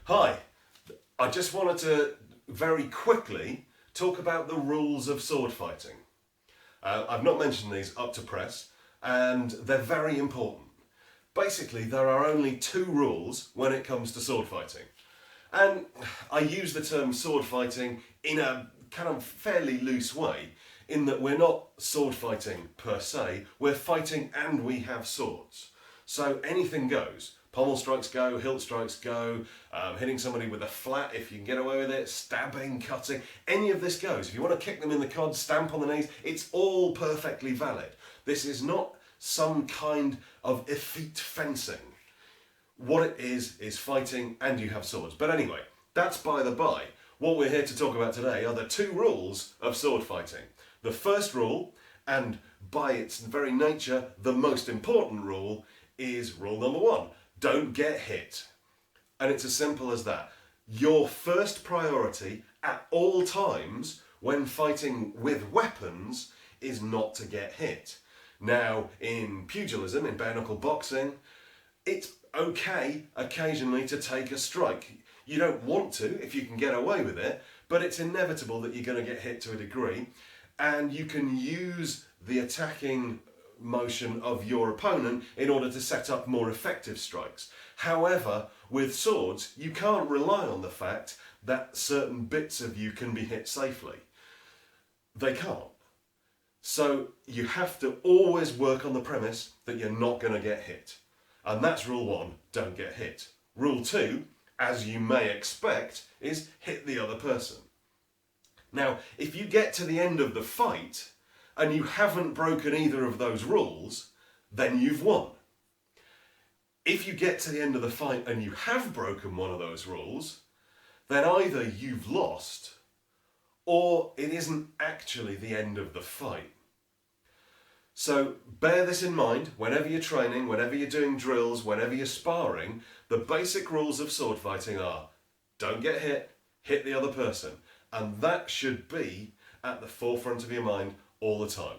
Hi, I just wanted to very quickly talk about the rules of sword fighting. I've not mentioned these up to press, and they're very important. Basically, there are only two rules when it comes to sword fighting. And I use the term sword fighting in a kind of fairly loose way, in that we're not sword fighting per se, we're fighting and we have swords. So anything goes. Pommel strikes go, hilt strikes go, hitting somebody with a flat if you can get away with it, stabbing, cutting, any of this goes. If you want to kick them in the cod, stamp on the knees, it's all perfectly valid. This is not some kind of effete fencing. What it is fighting and you have swords. But anyway, that's by the by. What we're here to talk about today are the two rules of sword fighting. The first rule, and by its very nature the most important rule, is rule number one. Don't get hit. And it's as simple as that. Your first priority at all times when fighting with weapons is not to get hit. Now, in pugilism, in bare knuckle boxing, it's okay occasionally to take a strike. You don't want to if you can get away with it, but it's inevitable that you're going to get hit to a degree, and you can use the attacking motion of your opponent in order to set up more effective strikes. However, with swords, you can't rely on the fact that certain bits of you can be hit safely. They can't. So you have to always work on the premise that you're not going to get hit. And that's rule one, don't get hit. Rule two, as you may expect, is hit the other person. Now, if you get to the end of the fight and you haven't broken either of those rules, then you've won. If you get to the end of the fight and you have broken one of those rules, then either you've lost or it isn't actually the end of the fight. So bear this in mind whenever you're training, whenever you're doing drills, whenever you're sparring. The basic rules of sword fighting are don't get hit, hit the other person. And that should be at the forefront of your mind all the time.